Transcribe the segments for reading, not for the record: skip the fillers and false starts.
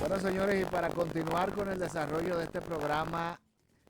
Bueno, señores, y para continuar con el desarrollo de este programa,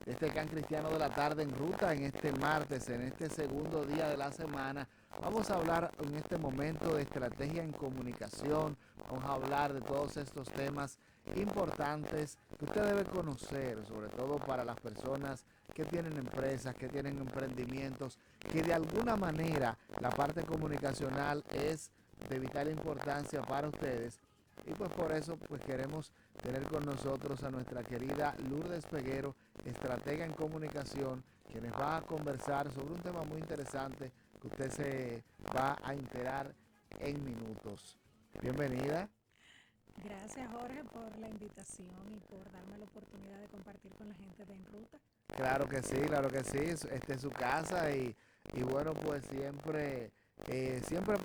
de este Can Cristiano de la Tarde en Ruta, en este martes, en este segundo día de la semana, vamos a hablar en este momento de estrategia en comunicación, vamos a hablar de todos estos temas importantes que usted debe conocer, sobre todo para las personas que tienen empresas, que tienen emprendimientos, que de alguna manera la parte comunicacional es de vital importancia para ustedes. Y pues por eso pues queremos tener con nosotros a nuestra querida Lourdes Peguero, estratega en comunicación, quienes va a conversar sobre un tema muy interesante que usted se va a enterar en minutos. Bienvenida. Gracias Jorge por la invitación y por darme la oportunidad de compartir con la gente de En Ruta. Claro que sí, esta es su casa y bueno, pues siempre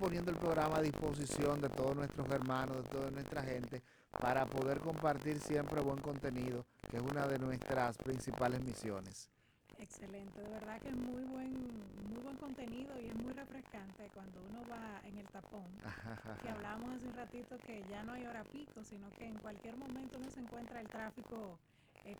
poniendo el programa a disposición de todos nuestros hermanos, de toda nuestra gente, para poder compartir siempre buen contenido, que es una de nuestras principales misiones. Excelente, de verdad que es muy buen contenido y es muy refrescante cuando uno va en el tapón, que hablábamos hace un ratito que ya no hay hora pico, sino que en cualquier momento uno se encuentra el tráfico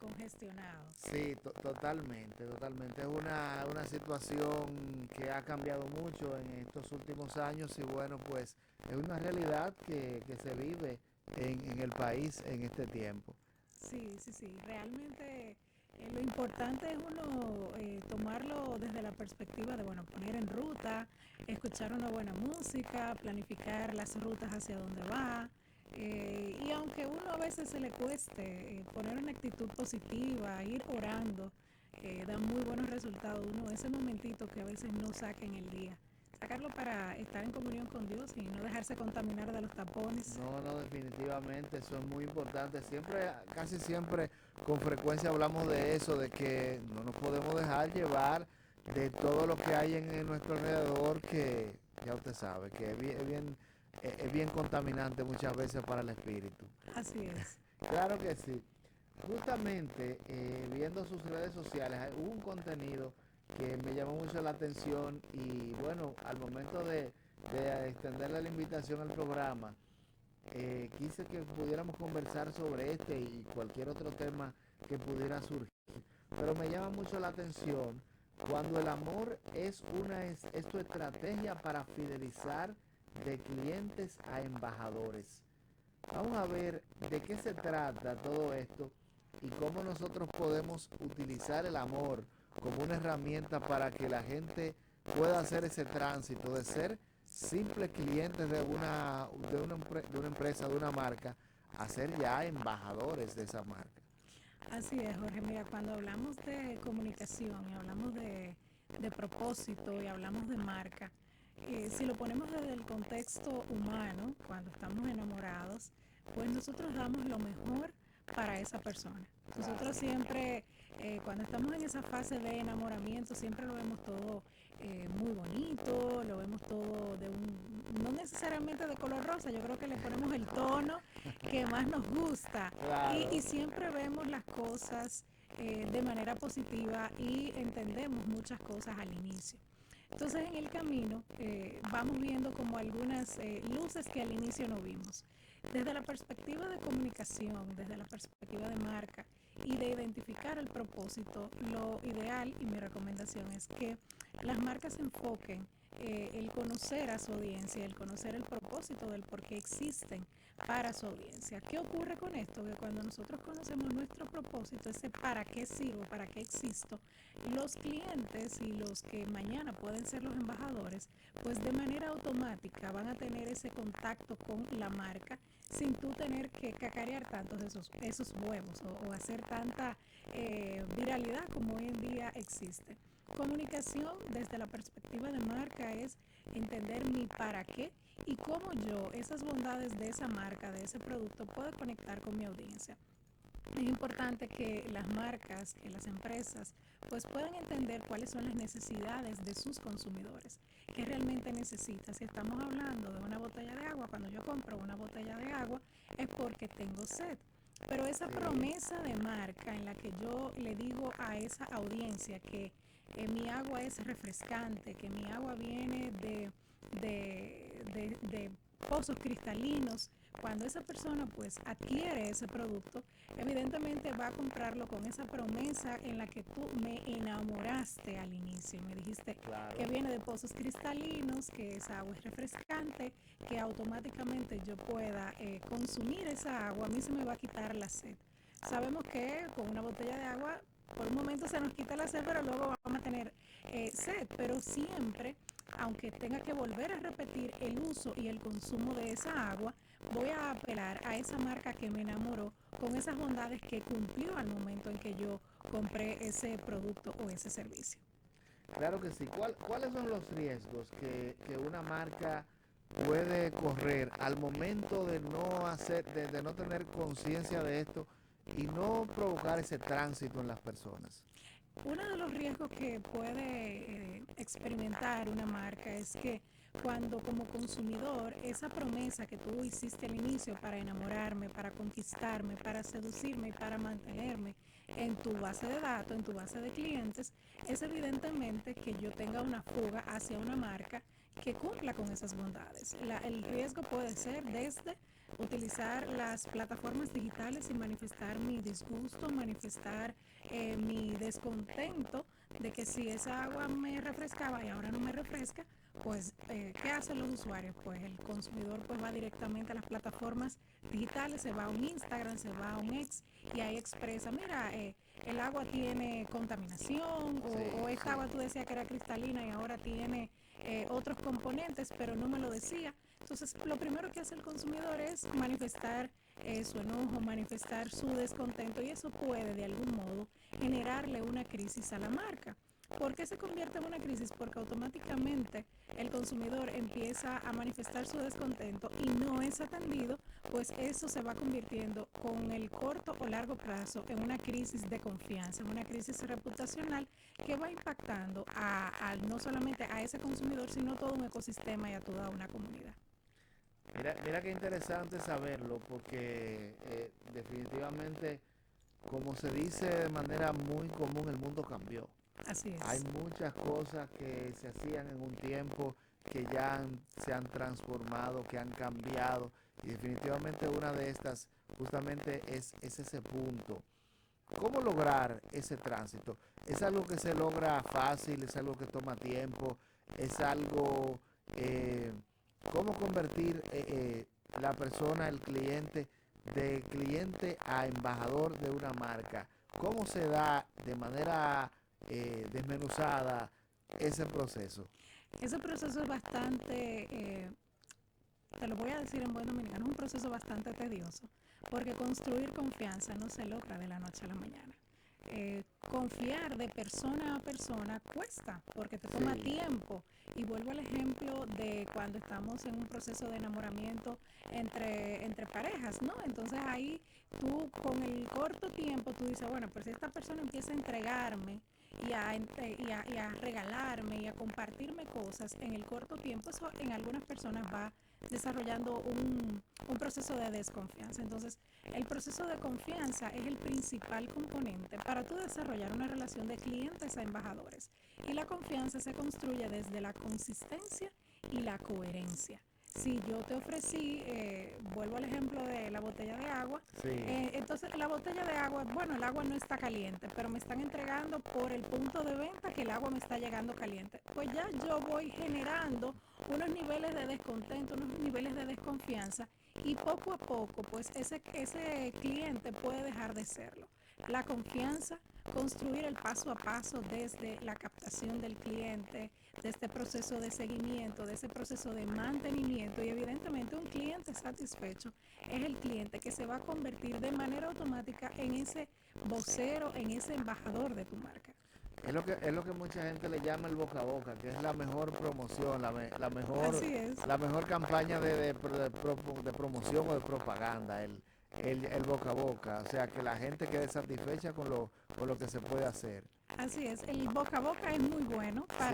congestionado. Sí, totalmente. Es una situación que ha cambiado mucho en estos últimos años y bueno, pues es una realidad que se vive en el país en este tiempo. Sí, realmente lo importante es uno tomarlo desde la perspectiva de, bueno, poner en ruta, escuchar una buena música, planificar las rutas hacia dónde va. Y aunque uno a veces se le cueste poner una actitud positiva, ir orando, da muy buenos resultados. Uno ese momentito que a veces no saca en el día, sacarlo para estar en comunión con Dios y no dejarse contaminar de los tapones. No, definitivamente, eso es muy importante. Casi siempre, con frecuencia hablamos de eso, de que no nos podemos dejar llevar de todo lo que hay en nuestro alrededor, que ya usted sabe, que es bien contaminante muchas veces para el espíritu. Así es. Claro que sí. Justamente, viendo sus redes sociales, hubo un contenido que me llamó mucho la atención y bueno, al momento de extenderle la invitación al programa, quise que pudiéramos conversar sobre este y cualquier otro tema que pudiera surgir. Pero me llama mucho la atención cuando el amor es tu estrategia para fidelizar de clientes a embajadores. Vamos a ver de qué se trata todo esto y cómo nosotros podemos utilizar el amor como una herramienta para que la gente pueda hacer ese tránsito de ser simples clientes de una empresa, de una marca, a ser ya embajadores de esa marca. Así es, Jorge. Mira, cuando hablamos de comunicación y hablamos de propósito y hablamos de marca, si lo ponemos desde el contexto humano, cuando estamos enamorados, pues nosotros damos lo mejor para esa persona. Nosotros siempre, cuando estamos en esa fase de enamoramiento, siempre lo vemos todo muy bonito, lo vemos todo no necesariamente de color rosa, yo creo que le ponemos el tono que más nos gusta Claro. y siempre vemos las cosas de manera positiva y entendemos muchas cosas al inicio. Entonces en el camino vamos viendo como algunas luces que al inicio no vimos. Desde la perspectiva de comunicación, desde la perspectiva de marca y de identificar el propósito, lo ideal y mi recomendación es que las marcas se enfoquen el conocer a su audiencia, el conocer el propósito del por qué existen para su audiencia. ¿Qué ocurre con esto? Que cuando nosotros conocemos nuestro propósito, ese para qué sirvo, para qué existo, los clientes y los que mañana pueden ser los embajadores, pues de manera automática van a tener ese contacto con la marca sin tú tener que cacarear tantos de esos huevos o hacer tanta viralidad como hoy en día existe. Comunicación desde la perspectiva de marca es entender mi para qué y cómo yo, esas bondades de esa marca, de ese producto, puedo conectar con mi audiencia. Es importante que las marcas, que las empresas, pues puedan entender cuáles son las necesidades de sus consumidores, qué realmente necesitan. Si estamos hablando de una botella de agua, cuando yo compro una botella de agua es porque tengo sed. Pero esa Sí, promesa de marca en la que yo le digo a esa audiencia que mi agua es refrescante, que mi agua viene de pozos cristalinos, cuando esa persona pues adquiere ese producto, evidentemente va a comprarlo con esa promesa en la que tú me enamoraste al inicio. Me dijiste que claro. viene de pozos cristalinos, que esa agua es refrescante, que automáticamente yo pueda consumir esa agua, a mí se me va a quitar la sed. Sabemos que con una botella de agua por un momento se nos quita la sed, pero luego vamos a tener sed, pero siempre, aunque tenga que volver a repetir el uso y el consumo de esa agua, voy a apelar a esa marca que me enamoró con esas bondades que cumplió al momento en que yo compré ese producto o ese servicio. Claro que sí. ¿Cuáles son los riesgos que una marca puede correr al momento de no hacer, de no tener conciencia de esto y no provocar ese tránsito en las personas? Uno de los riesgos que puede experimentar una marca es que cuando como consumidor esa promesa que tú hiciste al inicio para enamorarme, para conquistarme, para seducirme y para mantenerme en tu base de datos, en tu base de clientes, es evidentemente que yo tenga una fuga hacia una marca que cumpla con esas bondades. El riesgo puede ser desde utilizar las plataformas digitales y manifestar mi disgusto, manifestar mi descontento de que si esa agua me refrescaba y ahora no me refresca, pues ¿qué hacen los usuarios? Pues el consumidor pues va directamente a las plataformas digitales, se va a un Instagram, se va a un X y ahí expresa, mira, el agua tiene contaminación o Sí, esta sí. agua tú decías que era cristalina y ahora tiene otros componentes, pero no me lo decía. Entonces, lo primero que hace el consumidor es manifestar su enojo, manifestar su descontento y eso puede de algún modo generarle una crisis a la marca. ¿Por qué se convierte en una crisis? Porque automáticamente el consumidor empieza a manifestar su descontento y no es atendido, pues eso se va convirtiendo con el corto o largo plazo en una crisis de confianza, en una crisis reputacional que va impactando no solamente a ese consumidor, sino a todo un ecosistema y a toda una comunidad. Mira qué interesante saberlo, porque definitivamente, como se dice de manera muy común, el mundo cambió. Así Hay es. muchas cosas que se hacían en un tiempo que se han transformado, que han cambiado, y definitivamente una de estas justamente es ese punto. ¿Cómo lograr ese tránsito? ¿Es algo que se logra fácil? ¿Es algo que toma tiempo? ¿Es algo... eh, ¿Cómo convertir la persona, el cliente, de cliente a embajador de una marca? ¿Cómo se da de manera desmenuzada ese proceso? Ese proceso es bastante, te lo voy a decir en buen dominicano, es un proceso bastante tedioso, porque construir confianza no se logra de la noche a la mañana. Confiar de persona a persona cuesta, porque te toma Sí, tiempo. Y vuelvo al ejemplo de cuando estamos en un proceso de enamoramiento entre parejas, ¿no? Entonces ahí tú con el corto tiempo tú dices, bueno, pues si esta persona empieza a entregarme y a regalarme y a compartirme cosas en el corto tiempo, eso en algunas personas va desarrollando un proceso de desconfianza. Entonces, el proceso de confianza es el principal componente para tú desarrollar una relación de clientes a embajadores. Y la confianza se construye desde la consistencia y la coherencia. Si yo te ofrecí, vuelvo al ejemplo de la botella de agua, sí, entonces la botella de agua, bueno, el agua no está caliente, pero me están entregando por el punto de venta que el agua me está llegando caliente. Pues ya yo voy generando unos niveles de descontento, unos niveles de desconfianza y poco a poco, pues ese cliente puede dejar de serlo. La confianza, construir el paso a paso desde la captación del cliente, de este proceso de seguimiento, de ese proceso de mantenimiento y evidentemente un cliente satisfecho es el cliente que se va a convertir de manera automática en ese vocero, en ese embajador de tu marca. Es lo que mucha gente le llama el boca a boca, que es la mejor promoción, Así es. la mejor campaña de promoción o de propaganda, el boca a boca. O sea, que la gente quede satisfecha con lo que se puede hacer. Así es, el boca a boca es muy bueno Sí,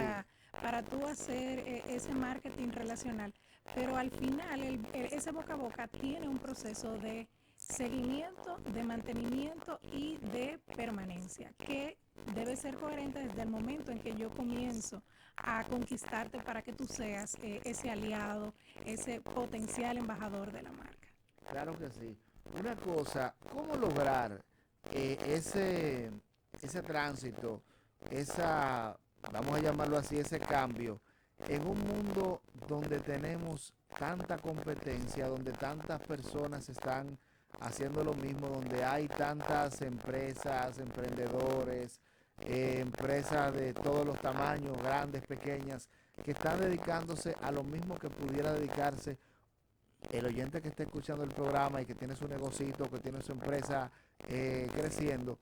para tú hacer ese marketing relacional, pero al final ese boca a boca tiene un proceso de seguimiento, de mantenimiento y de permanencia, que debe ser coherente desde el momento en que yo comienzo a conquistarte para que tú seas ese aliado, ese potencial embajador de la marca. claro que sí. Una cosa, ¿cómo lograr ese, ese tránsito, esa, vamos a llamarlo así, ese cambio, en un mundo donde tenemos tanta competencia, donde tantas personas están haciendo lo mismo, donde hay tantas empresas, emprendedores, empresas de todos los tamaños, grandes, pequeñas, que están dedicándose a lo mismo que pudiera dedicarse el oyente que está escuchando el programa y que tiene su negocito, que tiene su empresa creciendo,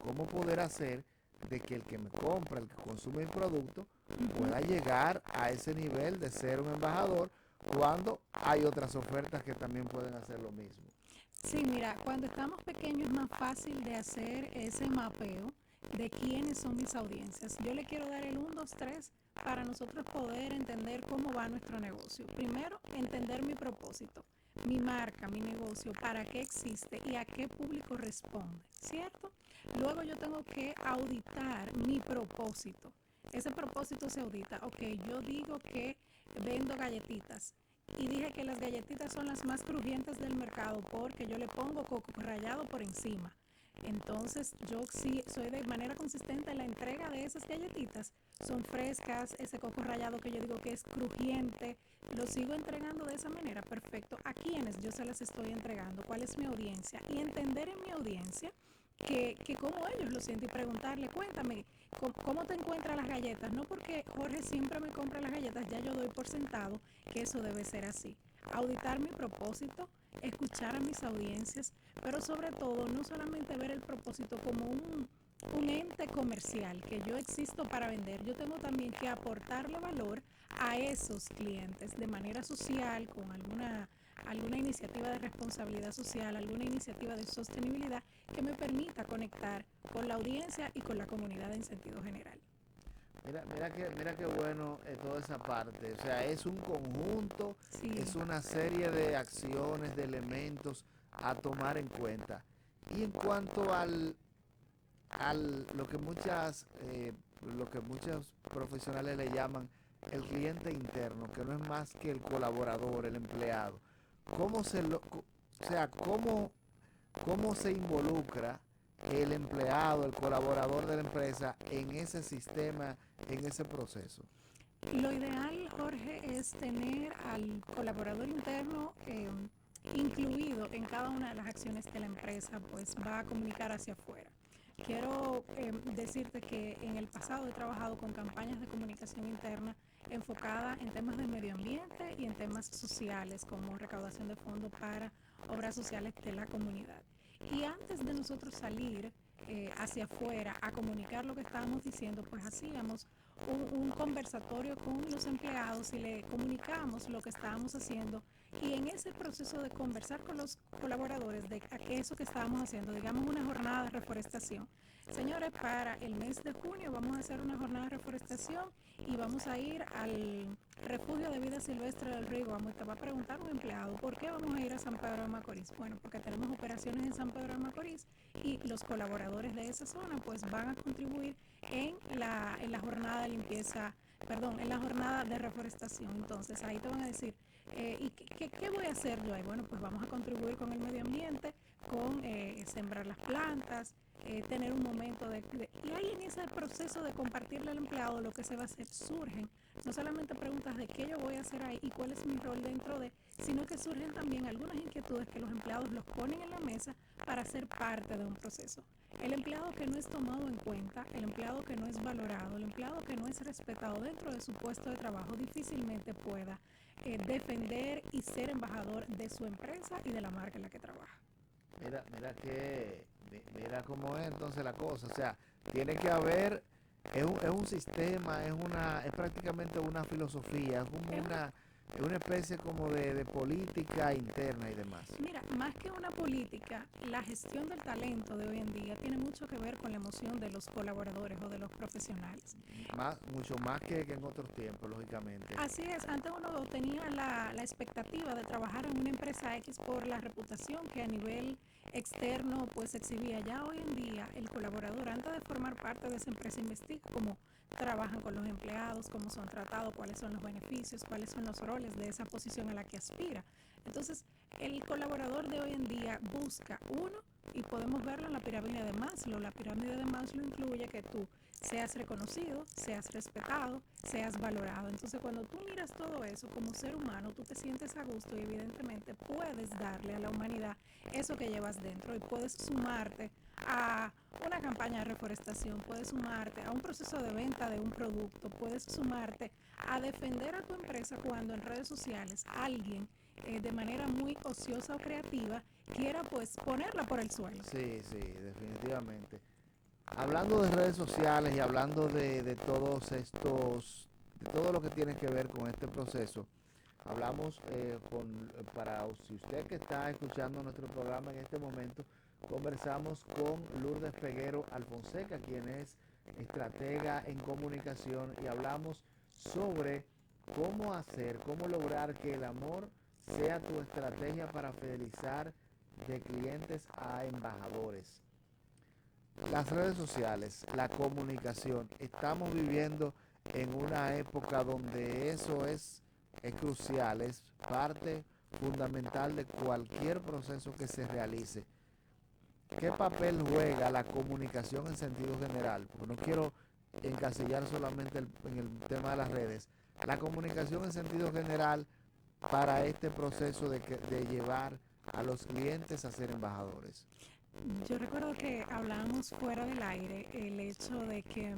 cómo poder hacer de que el que me compra, el que consume el producto, Ujú. pueda llegar a ese nivel de ser un embajador cuando hay otras ofertas que también pueden hacer lo mismo. Sí, mira, cuando estamos pequeños es más fácil de hacer ese mapeo de quiénes son mis audiencias. Yo le quiero dar el 1, 2, 3 para nosotros poder entender cómo va nuestro negocio. Primero, entender mi propósito, mi marca, mi negocio, para qué existe y a qué público responde, ¿cierto? Luego yo tengo que auditar mi propósito. Ese propósito se audita. Ok, yo digo que vendo galletitas y dije que las galletitas son las más crujientes del mercado porque yo le pongo coco rallado por encima. Entonces yo sí soy de manera consistente en la entrega de esas galletitas. Son frescas, ese coco rallado que yo digo que es crujiente, lo sigo entregando de esa manera. Perfecto. ¿A quiénes yo se las estoy entregando? ¿Cuál es mi audiencia? Y entender en mi audiencia que cómo ellos lo sienten y preguntarle, cuéntame, ¿cómo te encuentras las galletas? No porque Jorge siempre me compra las galletas, ya yo doy por sentado que eso debe ser así. Auditar mi propósito, escuchar a mis audiencias, pero sobre todo no solamente ver el propósito como un ente comercial, que yo existo para vender, yo tengo también que aportarle valor a esos clientes de manera social, con alguna iniciativa de responsabilidad social, alguna iniciativa de sostenibilidad que me permita conectar con la audiencia y con la comunidad en sentido general. Mira qué bueno toda esa parte. O sea, es un conjunto, es Sí, una serie de acciones, de elementos a tomar en cuenta. Y en cuanto lo que lo que muchos profesionales le llaman el cliente interno, que no es más que el colaborador, el empleado. ¿Cómo o sea, cómo se involucra el empleado, el colaborador de la empresa en ese sistema, en ese proceso? lo ideal, Jorge, es tener al colaborador interno incluido en cada una de las acciones que la empresa pues va a comunicar hacia afuera. Quiero decirte que en el pasado he trabajado con campañas de comunicación interna enfocada en temas de medio ambiente y en temas sociales como recaudación de fondos para obras sociales de la comunidad. Y antes de nosotros salir hacia afuera a comunicar lo que estábamos diciendo, pues hacíamos un conversatorio con los empleados y le comunicamos lo que estábamos haciendo y en ese proceso de conversar con los colaboradores de eso que estábamos haciendo, digamos una jornada de reforestación. Señores, para el mes de junio vamos a hacer una jornada de reforestación y vamos a ir al refugio de vida silvestre del Rigo. Te va a preguntar un empleado, ¿por qué vamos a ir a San Pedro de Macorís? Bueno, porque tenemos operaciones en San Pedro de Macorís y los colaboradores de esa zona pues van a contribuir en la jornada de limpieza, perdón, en la jornada de reforestación. Entonces ahí te van a decir, ¿y qué voy a hacer yo ahí? Bueno, pues vamos a contribuir con el medio ambiente, con sembrar las plantas, tener un momento y ahí en ese proceso de compartirle al empleado lo que se va a hacer, surgen no solamente preguntas de qué yo voy a hacer ahí y cuál es mi rol dentro de, sino que surgen también algunas inquietudes que los empleados los ponen en la mesa para ser parte de un proceso. El empleado que no es tomado en cuenta, el empleado que no es valorado, el empleado que no es respetado dentro de su puesto de trabajo difícilmente pueda defender y ser embajador de su empresa y de la marca en la que trabaja. Mira cómo es entonces la cosa. O sea, tiene que haber, es un sistema, es prácticamente una filosofía, es como Es una es una especie como de política interna y demás. Mira, más que una política, la gestión del talento de hoy en día tiene mucho que ver con la emoción de los colaboradores o de los profesionales. Mucho más que en otros tiempos, lógicamente. Así es, antes uno tenía la expectativa de trabajar en una empresa X por la reputación que a nivel externo pues exhibía. Ya hoy en día el colaborador antes de formar parte de esa empresa investiga cómo trabajan con los empleados, cómo son tratados, cuáles son los beneficios, cuáles son los roles de esa posición a la que aspira. Entonces, el colaborador de hoy en día busca uno, y podemos verlo en la pirámide de Maslow. La pirámide de Maslow incluye que tú seas reconocido, seas respetado, seas valorado. Entonces, cuando tú miras todo eso como ser humano, tú te sientes a gusto y evidentemente puedes darle a la humanidad eso que llevas dentro y puedes sumarte a una campaña de reforestación, puedes sumarte a un proceso de venta de un producto, puedes sumarte a defender a tu empresa cuando en redes sociales alguien de manera muy ociosa o creativa quiera pues ponerla por el suelo. Sí, sí, definitivamente. Hablando de redes sociales y hablando de todos estos, de todo lo que tiene que ver con este proceso, hablamos para si usted que está escuchando nuestro programa en este momento, conversamos con Lourdes Peguero Alfonseca, quien es estratega en comunicación, y hablamos sobre cómo hacer, cómo lograr que el amor sea tu estrategia para fidelizar de clientes a embajadores. Las redes sociales, la comunicación, estamos viviendo en una época donde eso es crucial, es parte fundamental de cualquier proceso que se realice. ¿Qué papel juega la comunicación en sentido general? Porque no quiero encasillar solamente en el tema de las redes. La comunicación en sentido general para este proceso de llevar a los clientes a ser embajadores. Yo recuerdo que hablábamos fuera del aire el hecho de que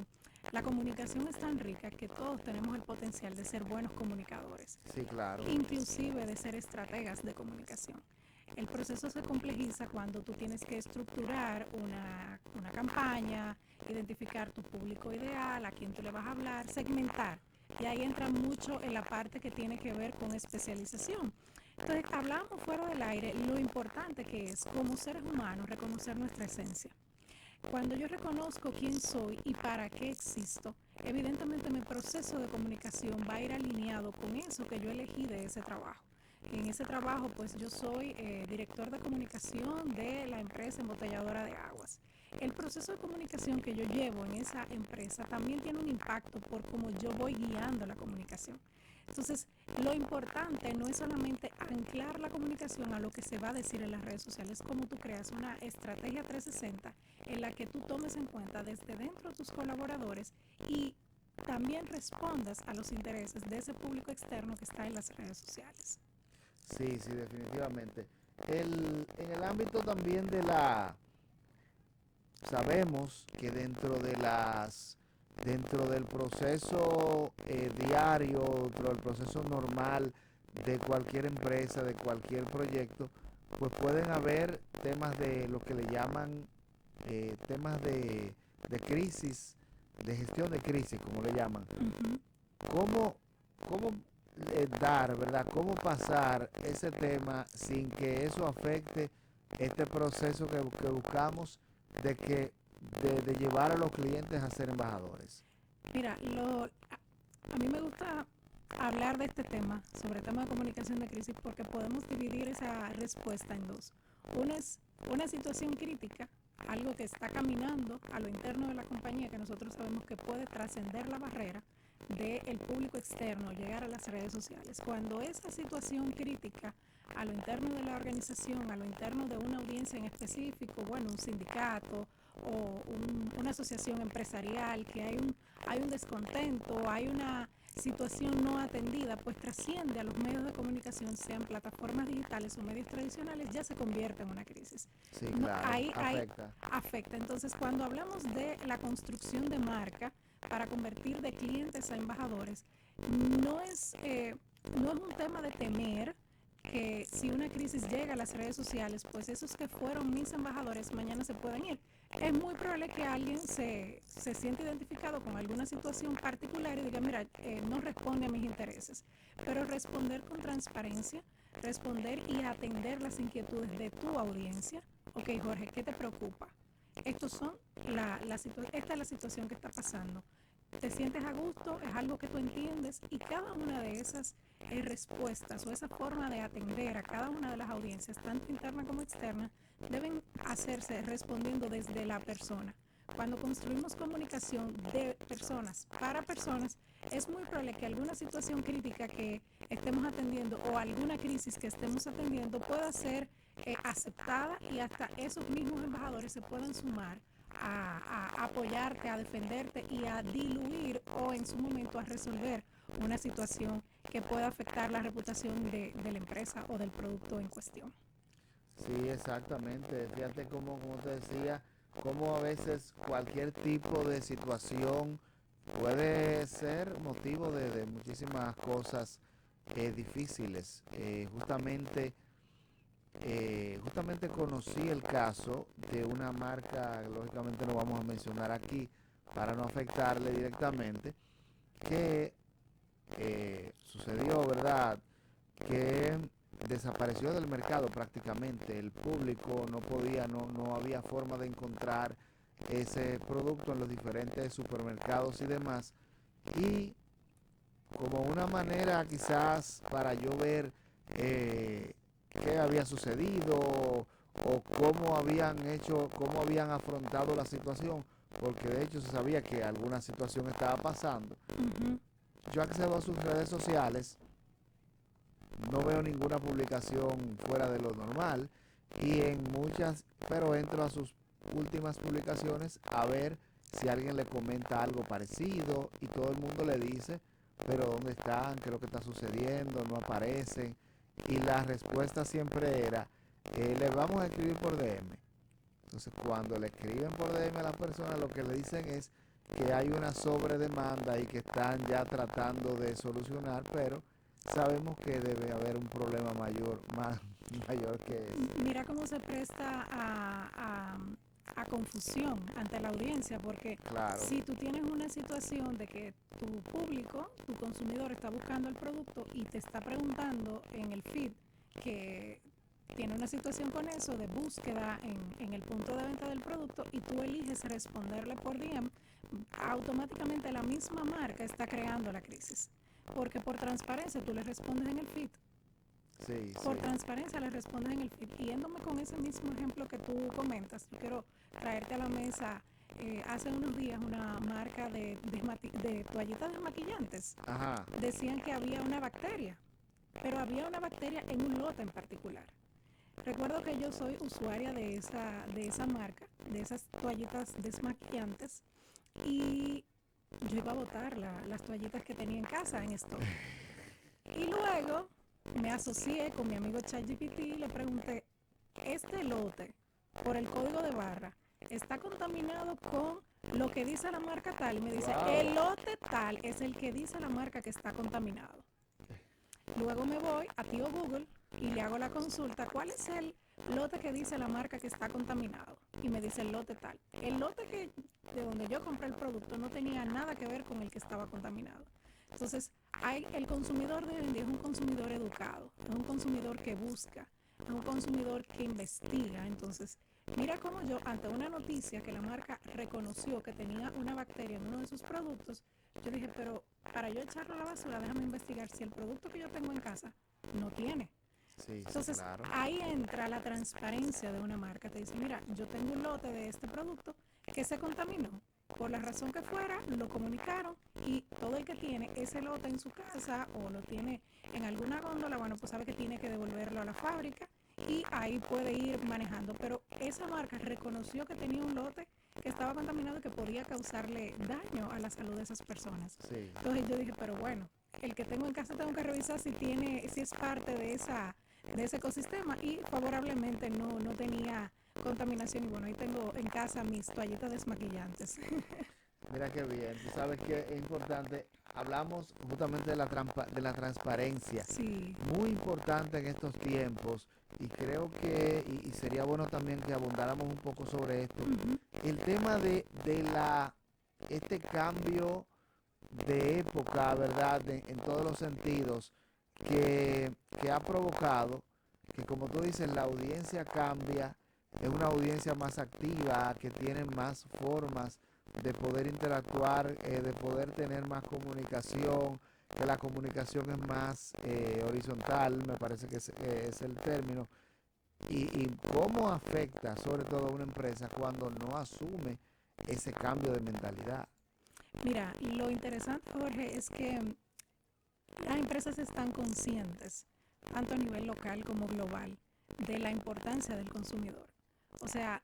la comunicación es tan rica que todos tenemos el potencial de ser buenos comunicadores, Sí, claro. inclusive de ser estrategas de comunicación. El proceso se complejiza cuando tú tienes que estructurar una campaña, identificar tu público ideal, a quién tú le vas a hablar, segmentar. Y ahí entra mucho en la parte que tiene que ver con especialización. Entonces, hablamos fuera del aire lo importante que es como seres humanos reconocer nuestra esencia. Cuando yo reconozco quién soy y para qué existo, evidentemente mi proceso de comunicación va a ir alineado con eso que yo elegí de ese trabajo. En ese trabajo, pues yo soy director de comunicación de la empresa embotelladora de aguas. El proceso de comunicación que yo llevo en esa empresa también tiene un impacto por cómo yo voy guiando la comunicación. Entonces, lo importante no es solamente anclar la comunicación a lo que se va a decir en las redes sociales, como tú creas una estrategia 360 en la que tú tomes en cuenta desde dentro de tus colaboradores y también respondas a los intereses de ese público externo que está en las redes sociales. Sí, sí, definitivamente. En el ámbito también de la, sabemos que dentro del proceso diario, dentro del proceso normal de cualquier empresa, de cualquier proyecto, pues pueden haber temas de lo que le llaman temas de crisis, de gestión de crisis, como le llaman. Ujú. ¿Cómo, cómo dar, verdad? ¿Cómo pasar ese tema sin que eso afecte este proceso que buscamos de de llevar a los clientes a ser embajadores? Mira, a mí me gusta hablar de este tema, sobre el tema de comunicación de crisis, porque podemos dividir esa respuesta en dos. Una es una situación crítica, algo que está caminando a lo interno de la compañía, que nosotros sabemos que puede trascender la barrera del público externo, llegar a las redes sociales. Cuando esa situación crítica a lo interno de la organización, a lo interno de una audiencia en específico, bueno, un sindicato o una asociación empresarial, que hay un descontento, hay una situación no atendida, pues trasciende a los medios de comunicación, sean plataformas digitales o medios tradicionales, ya se convierte en una crisis. Sí, claro, Ahí afecta. afecta. Entonces, cuando hablamos de la construcción de marca para convertir de clientes a embajadores, no es, no es un tema de temer que si una crisis llega a las redes sociales, pues esos que fueron mis embajadores mañana se pueden ir. Es muy probable que alguien se sienta identificado con alguna situación particular y diga, mira, no responde a mis intereses. Pero responder con transparencia, responder y atender las inquietudes de tu audiencia. Ok, Jorge, ¿qué te preocupa? Estos son esta es la situación que está pasando. Te sientes a gusto, es algo que tú entiendes y cada una de esas respuestas o esa forma de atender a cada una de las audiencias, tanto interna como externa, deben hacerse respondiendo desde la persona. Cuando construimos comunicación de personas para personas, es muy probable que alguna situación crítica que estemos atendiendo o alguna crisis que estemos atendiendo pueda ser aceptada y hasta esos mismos embajadores se puedan sumar a apoyarte, a defenderte y a diluir o en su momento a resolver una situación que pueda afectar la reputación de la empresa o del producto en cuestión. Sí, exactamente. Fíjate como te decía, cómo a veces cualquier tipo de situación puede ser motivo de muchísimas cosas difíciles. Justamente conocí el caso de una marca, lógicamente no vamos a mencionar aquí para no afectarle directamente, que sucedió, ¿verdad? Que desapareció del mercado prácticamente. El público no podía, no había forma de encontrar ese producto en los diferentes supermercados y demás. Y como una manera quizás para yo ver qué había sucedido o cómo habían afrontado la situación, porque de hecho se sabía que alguna situación estaba pasando. Ujú. Yo accedo a sus redes sociales, no veo ninguna publicación fuera de lo normal y pero entro a sus últimas publicaciones a ver si alguien le comenta algo parecido y todo el mundo le dice, pero ¿dónde están? ¿Qué es lo que está sucediendo? No aparecen. Y la respuesta siempre era, le vamos a escribir por DM. Entonces cuando le escriben por DM a la persona, lo que le dicen es que hay una sobredemanda y que están ya tratando de solucionar, pero sabemos que debe haber un problema mayor que ese. Mira cómo se presta a confusión ante la audiencia, porque Claro, si tú tienes una situación de que tu público, tu consumidor está buscando el producto y te está preguntando en el feed que tiene una situación con eso de búsqueda en el punto de venta del producto y tú eliges responderle por DM, automáticamente la misma marca está creando la crisis. Porque por transparencia tú le respondes en el feed. sí, Por sí. transparencia le respondes en el feed. Y yéndome con ese mismo ejemplo que tú comentas, yo quiero traerte a la mesa. Hace unos días una marca de toallitas desmaquillantes Ajá, decían que había una bacteria, pero había una bacteria en un lote en particular. Recuerdo que yo soy usuaria de esa marca, de esas toallitas desmaquillantes, y yo iba a botar las toallitas que tenía en casa en stock. Y luego me asocié con mi amigo ChatGPT y le pregunté, este lote, por el código de barra, está contaminado con lo que dice la marca tal. Y me dice, el wow. lote tal es el que dice la marca que está contaminado. Luego me voy a tío Google y le hago la consulta, ¿cuál es el lote que dice la marca que está contaminado? Y me dice el lote tal. El lote de donde yo compré el producto no tenía nada que ver con el que estaba contaminado. Entonces, el consumidor de hoy en día es un consumidor educado, es un consumidor que busca, es un consumidor que investiga. Entonces, mira cómo yo, ante una noticia que la marca reconoció que tenía una bacteria en uno de sus productos, yo dije, pero para yo echarlo a la basura, déjame investigar si el producto que yo tengo en casa no tiene. Sí, sí, Entonces, claro. ahí entra la transparencia de una marca. Te dice, mira, yo tengo un lote de este producto que se contaminó. Por la razón que fuera, lo comunicaron y todo el que tiene ese lote en su casa o lo tiene en alguna góndola, bueno, pues sabe que tiene que devolverlo a la fábrica y ahí puede ir manejando. Pero esa marca reconoció que tenía un lote que estaba contaminado y que podía causarle daño a la salud de esas personas. Sí, Entonces yo dije, pero bueno, el que tengo en casa tengo que revisar si es parte de ese ecosistema y favorablemente no tenía contaminación y bueno, ahí tengo en casa mis toallitas desmaquillantes. mira qué bien. Tú sabes que es importante hablamos justamente de la transparencia, Sí. muy importante en estos tiempos, y creo que, y sería bueno también que abundáramos un poco sobre esto, Ujú. el tema este cambio de época, ¿verdad? En todos los sentidos, que ha provocado que, como tú dices, la audiencia cambia, es una audiencia más activa, que tiene más formas de poder interactuar, de poder tener más comunicación, que la comunicación es más horizontal, me parece que es el término, y cómo afecta sobre todo a una empresa cuando no asume ese cambio de mentalidad. Mira, lo interesante, Jorge, es que las empresas están conscientes, tanto a nivel local como global, de la importancia del consumidor. O sea,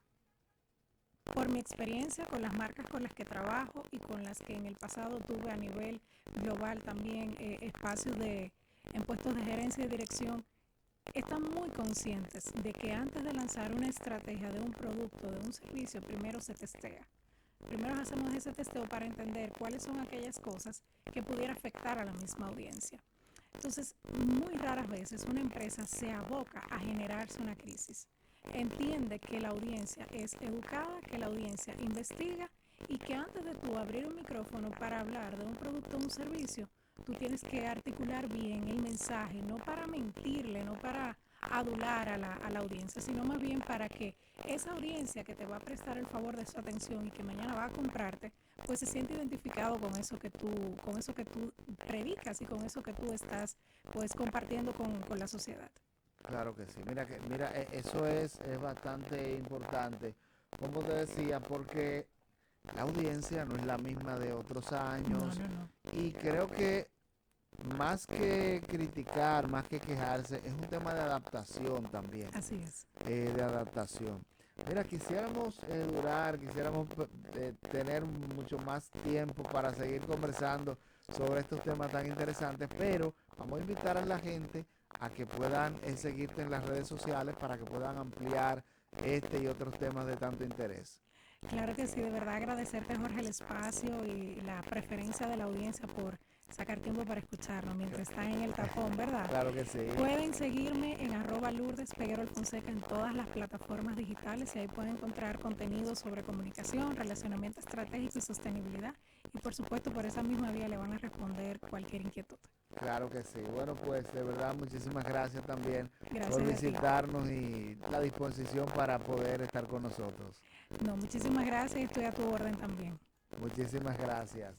por mi experiencia con las marcas con las que trabajo y con las que en el pasado tuve a nivel global también espacios en puestos de gerencia y dirección, están muy conscientes de que antes de lanzar una estrategia de un producto, de un servicio, primero se testea. Primero hacemos ese testeo para entender cuáles son aquellas cosas que pudiera afectar a la misma audiencia. Entonces, muy raras veces una empresa se aboca a generarse una crisis. Entiende que la audiencia es educada, que la audiencia investiga y que antes de tú abrir un micrófono para hablar de un producto o un servicio, tú tienes que articular bien el mensaje, no para mentirle, no para adular a la audiencia, sino más bien para que esa audiencia que te va a prestar el favor de su atención y que mañana va a comprarte, pues se siente identificado con eso que tú predicas y con eso que tú estás pues compartiendo con la sociedad. Claro que sí. Mira, eso es bastante importante, como te decía, porque la audiencia no es la misma de otros No, años, no, no. y creo que más que criticar, más que quejarse, es un tema de adaptación también, Así es. de adaptación. Mira, quisiéramos quisiéramos tener mucho más tiempo para seguir conversando sobre estos temas tan interesantes, pero vamos a invitar a la gente a que puedan seguirte en las redes sociales para que puedan ampliar este y otros temas de tanto interés. Claro que sí, de verdad agradecerte, Jorge, el espacio y la preferencia de la audiencia por sacar tiempo para escucharnos mientras están en el tapón, ¿verdad? Claro que sí. Pueden seguirme en @Lourdes Peguero Fonseca en todas las plataformas digitales y ahí pueden encontrar contenido sobre comunicación, relacionamiento estratégico y sostenibilidad. Y por supuesto, por esa misma vía le van a responder cualquier inquietud. Claro que sí. Bueno, pues de verdad muchísimas gracias también por Gracias a ti. visitarnos y la disposición para poder estar con nosotros. No, muchísimas gracias y estoy a tu orden también. Muchísimas gracias.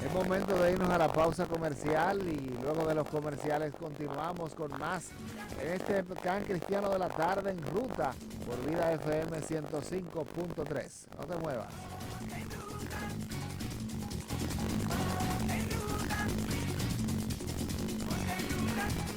Es momento de irnos a la pausa comercial y luego de los comerciales continuamos con más en este Can Cristiano de la Tarde en ruta por Vida FM 105.3. No te muevas.